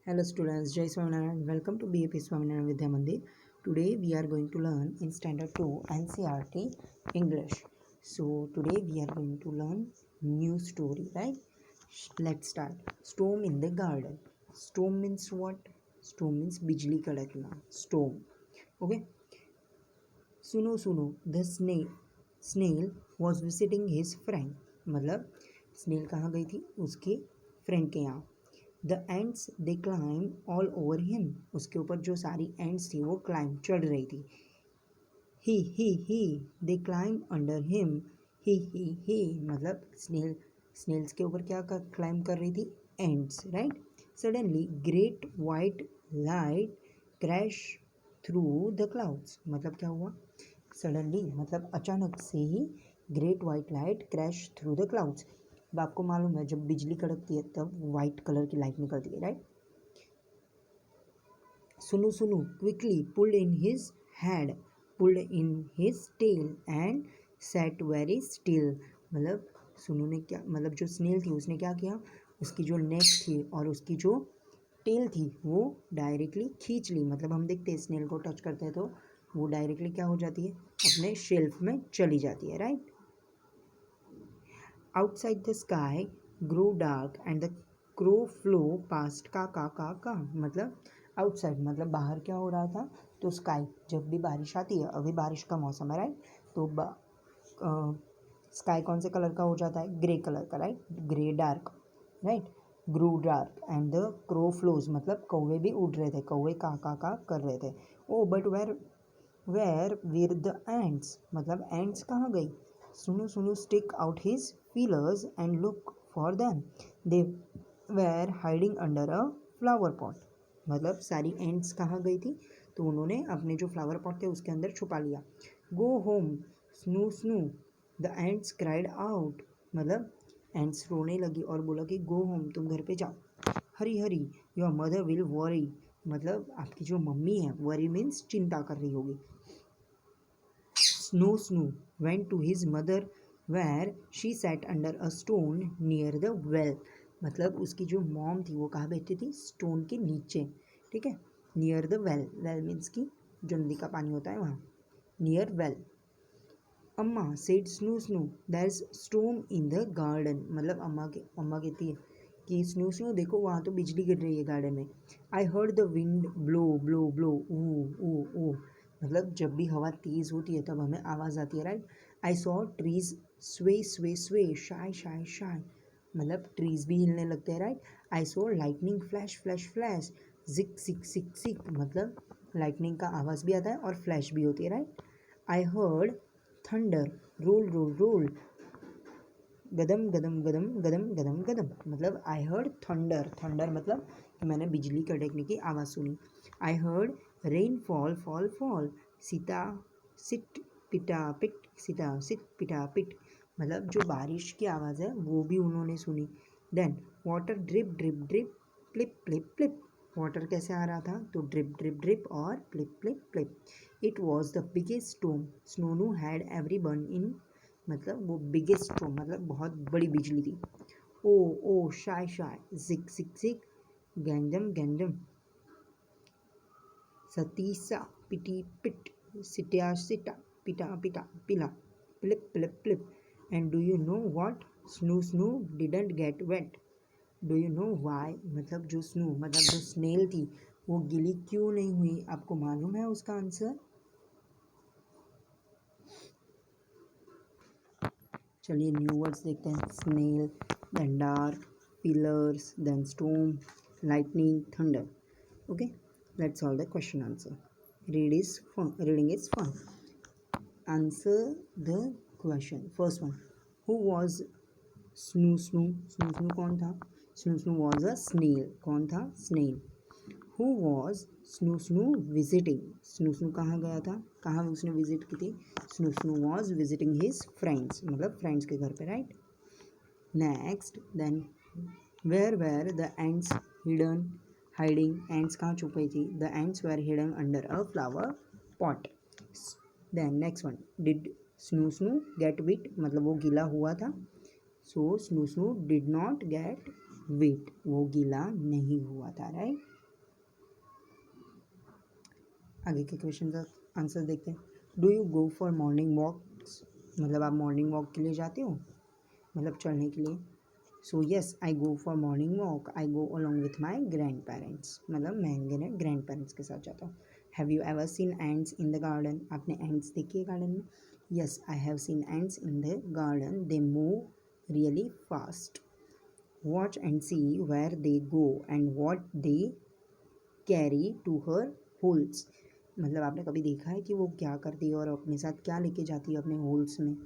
Hello students, Jai Swaminarayan. Welcome to BAP Swaminarayan Vidya Mandir. Today we are going to learn in Standard 2 NCERT English. So today we are going to learn new story, right? Let's start. Storm in the garden. Storm means what? Storm means bijli kadakna. Storm. Okay. सुनो सुनो the snail was visiting his friend. मतलब snail कहाँ गई थी? उसके friend के यहाँ. The ants they climb all over him. उसके ऊपर जो सारी एंड्स थी वो क्लाइम चढ़ रही थी. He they climb under him. ही मतलब स्नेल्स के ऊपर क्या क्लाइम कर रही थी? Ants, right. Suddenly great white light crash through the clouds. मतलब क्या हुआ? सडनली मतलब अचानक से ही great white light crash through the clouds. अब आपको मालूम है जब बिजली कड़कती है तब वाइट कलर की लाइट निकलती है, राइट. सुनु सुनु quickly pulled in his head, pulled in his tail and sat very still. मतलब सुनु ने क्या, मतलब जो स्नेल थी उसने क्या किया? उसकी जो नेक थी और उसकी जो टेल थी वो डायरेक्टली खींच ली. मतलब हम देखते हैं स्नेल को टच करते हैं तो वो डायरेक्टली क्या हो जाती है? अपने शेल्फ में चली जाती है, right. Outside the sky grow dark and the crow flow past का. मतलब आउटसाइड मतलब बाहर क्या हो रहा था? तो स्काई, जब भी बारिश आती है, अभी बारिश का मौसम है, राइट. तो स्काई कौन से कलर का हो जाता है? ग्रे कलर का, right. Grey dark, right. Grew dark and the crow flew मतलब कौवे भी उड़ रहे थे, कौवे का कर रहे थे. Oh but where were the ants. मतलब एंड्स कहाँ गई? सुनो सुनो stick out his feelers and look for them. They were hiding under a flower pot. मतलब सारी एंड्स कहाँ गई थी? तो उन्होंने अपने जो फ्लावर पॉट थे उसके अंदर छुपा लिया. Go home Snoo Snoo the ants cried out. मतलब एंड्स रोने लगी और बोला कि गो होम, तुम घर पे जाओ. Hari Hari your mother will worry. मतलब आपकी जो मम्मी है, वरी मीन्स चिंता कर रही होगी. Snoo Snoo went to his mother where she sat under a stone near the well. मतलब उसकी जो मॉम थी वो कहाँ बैठी थी? स्टोन के नीचे, ठीक है. Near the well, well means की जो नदी का पानी होता है वहाँ. Near well. Amma said Snoo Snoo there is storm in the garden. मतलब अम्मा कहती है कि स्नू स्नू देखो वहाँ तो बिजली गिर रही है गार्डन में. I heard the wind blow blow blow ऊ. मतलब जब भी हवा तेज़ होती है तब हमें आवाज़ आती है, राइट. आई सॉ ट्रीज स्वे स्वे स्वे शाय शाय शाय. मतलब ट्रीज भी हिलने लगते हैं, right. I saw lightning flash flash flash जिक सिक सिक सिक. मतलब लाइटनिंग का आवाज़ भी आता है और फ्लैश भी होती है, right. I heard thunder roll roll roll गदम गदम गदम गदम गदम गदम. मतलब आई हर्ड थंडर, थंडर मतलब कि मैंने बिजली कड़कने की आवाज़ सुनी. I heard rain fall fall fall सीता सिट पिटा पिट, सीता सिट पिटा पिट. मतलब जो बारिश की आवाज़ है वो भी उन्होंने सुनी. Then water drip drip drip plip plip plip. Water कैसे आ रहा था? तो ड्रिप ड्रिप ड्रिप और plip plip plip. It was the biggest storm Snoo had every one in. मतलब वो बिगेस्ट स्टोम मतलब बहुत बड़ी बिजली थी. ओ ओ शाय शाय जिक जिक जिक गैंजम गैंजम सतीसा पिटी पिट सिटिया सिटा पिटा पिटा पिला plip plip plip. And do you know what? Snoo Snoo didn't get wet. Do you know why? मतलब जो स्नू मतलब जो स्नेल थी वो गीली क्यों नहीं हुई? आपको मालूम है उसका आंसर? चलिए न्यू वर्ड्स देखते हैं. Snail, then dark, pillars, then storm, lightning, thunder. Okay, let's solve the question answer. Reading is fun. Answer the question. First one. Who was Snoo Snoo? Snoo Snoo कौन था? Snoo Snoo was a snail. कौन था? Snail. Who was Snoo Snoo visiting? Snoo Snoo कहाँ गया था? कहाँ उसने visit की थी? Snoo Snoo was visiting his friends. मतलब फ्रेंड्स के घर पे, right. Next then where the ants hidden hiding. Ants कहाँ छुप गई थी? The ants were hidden under a flower pot. Then next one. Did Snoo Snoo get wet? मतलब वो गीला हुआ था. So Snoo Snoo did not gate विट. वो गीला नहीं हुआ था, राइट. आगे के क्वेश्चन का आंसर देखते हैं। Do you go for morning walks, मतलब आप मॉर्निंग वॉक के लिए जाते हो, मतलब चढ़ने के लिए। So yes I go for morning walk, I go along with my grandparents, मतलब मैं मेरे ग्रैंड पेरेंट्स के साथ जाता हूँ। Have you ever seen ants in the garden, आपने एंड्स देखी है गार्डन में? Yes I have seen ants in the garden, they move really fast. Watch and see where they go and what they carry to her holes, मतलब आपने कभी देखा है कि वो क्या करती है और अपने साथ क्या लेके जाती है अपने होल्स में।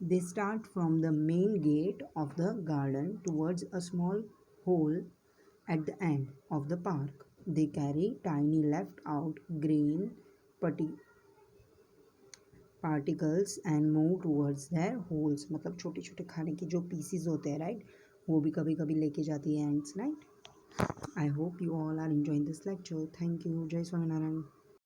They start from the main gate of the garden towards a small hole at the end of the park. They carry tiny left out green particles and move towards their holes, मतलब छोटे छोटे खाने के जो PCs होते हैं right, वो भी कभी कभी लेके जाती है ants right. I hope you all are enjoying this lecture. Thank you. जय स्वामीनारायण.